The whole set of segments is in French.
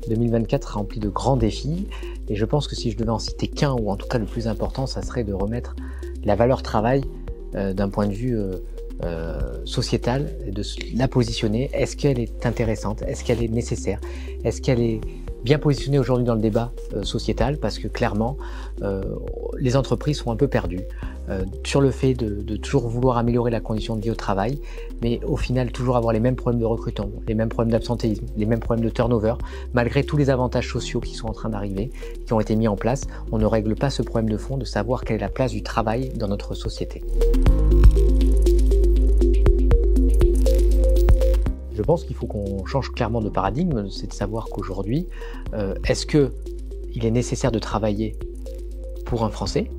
2024 sera rempli de grands défis et je pense que si je devais en citer qu'un, ou en tout cas le plus important, ça serait de remettre la valeur travail d'un point de vue sociétal, et de la positionner. Est-ce qu'elle est intéressante? Est-ce qu'elle est nécessaire? Est-ce qu'elle est bien positionnée aujourd'hui dans le débat sociétal? Parce que clairement, les entreprises sont un peu perdues sur le fait de toujours vouloir améliorer la condition de vie au travail, mais au final toujours avoir les mêmes problèmes de recrutement, les mêmes problèmes d'absentéisme, les mêmes problèmes de turnover. Malgré tous les avantages sociaux qui sont en train d'arriver, qui ont été mis en place, on ne règle pas ce problème de fond de savoir quelle est la place du travail dans notre société. Je pense qu'il faut qu'on change clairement de paradigme, c'est de savoir qu'aujourd'hui, est-ce qu'il est nécessaire de travailler pour un Français?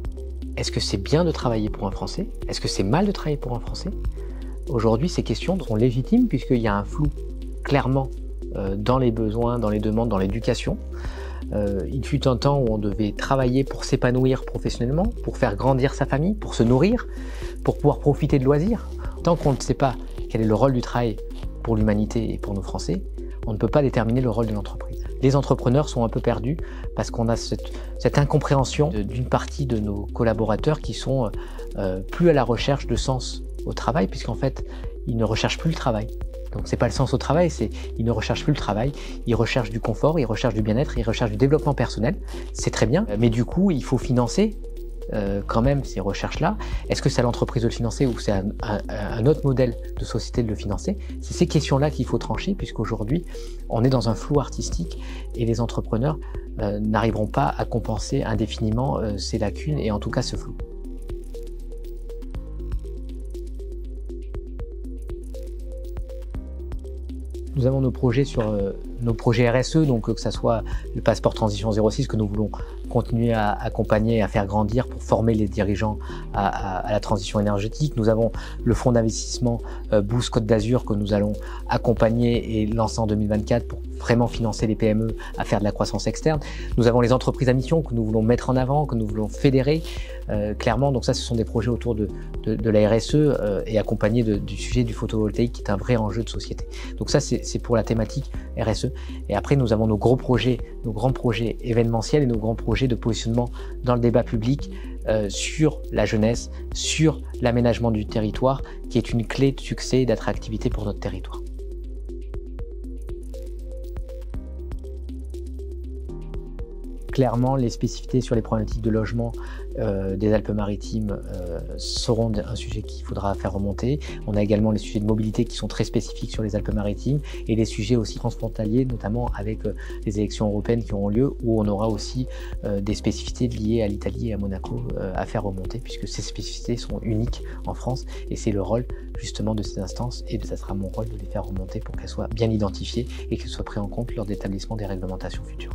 Est-ce que c'est bien de travailler pour un Français? Est-ce que c'est mal de travailler pour un Français? Aujourd'hui, ces questions sont légitimes puisqu'il y a un flou clairement dans les besoins, dans les demandes, dans l'éducation. Il fut un temps où on devait travailler pour s'épanouir professionnellement, pour faire grandir sa famille, pour se nourrir, pour pouvoir profiter de loisirs. Tant qu'on ne sait pas quel est le rôle du travail pour l'humanité et pour nos Français, on ne peut pas déterminer le rôle de l'entreprise. Les entrepreneurs sont un peu perdus parce qu'on a cette incompréhension d'une partie de nos collaborateurs qui sont plus à la recherche de sens au travail, puisqu'en fait, ils ne recherchent plus le travail. Donc c'est pas le sens au travail, c'est ils ne recherchent plus le travail, ils recherchent du confort, ils recherchent du bien-être, ils recherchent du développement personnel. C'est très bien, mais du coup, il faut financer quand même ces recherches-là. Est-ce que c'est à l'entreprise de le financer ou c'est un autre modèle de société de le financer? C'est ces questions-là qu'il faut trancher, puisqu'aujourd'hui, on est dans un flou artistique et les entrepreneurs n'arriveront pas à compenser indéfiniment ces lacunes et en tout cas ce flou. Nous avons nos projets sur nos projets RSE, donc que ce soit le passeport transition 06 que nous voulons continuer à accompagner et à faire grandir pour former les dirigeants à la transition énergétique. Nous avons le fonds d'investissement Boost Côte d'Azur que nous allons accompagner et lancer en 2024 pour vraiment financer les PME à faire de la croissance externe. Nous avons les entreprises à mission que nous voulons mettre en avant, que nous voulons fédérer clairement. Donc ça, ce sont des projets autour de la RSE et accompagnés du sujet du photovoltaïque qui est un vrai enjeu de société. Donc ça, c'est pour la thématique RSE. Et après, nous avons nos gros projets, nos grands projets événementiels et nos grands projets de positionnement dans le débat public sur la jeunesse, sur l'aménagement du territoire, qui est une clé de succès et d'attractivité pour notre territoire. Clairement, les spécificités sur les problématiques de logement des Alpes-Maritimes seront un sujet qu'il faudra faire remonter. On a également les sujets de mobilité qui sont très spécifiques sur les Alpes-Maritimes et les sujets aussi transfrontaliers, notamment avec les élections européennes qui auront lieu, où on aura aussi des spécificités liées à l'Italie et à Monaco à faire remonter, puisque ces spécificités sont uniques en France et c'est le rôle justement de ces instances et ça sera mon rôle de les faire remonter pour qu'elles soient bien identifiées et qu'elles soient prises en compte lors d'établissement des réglementations futures.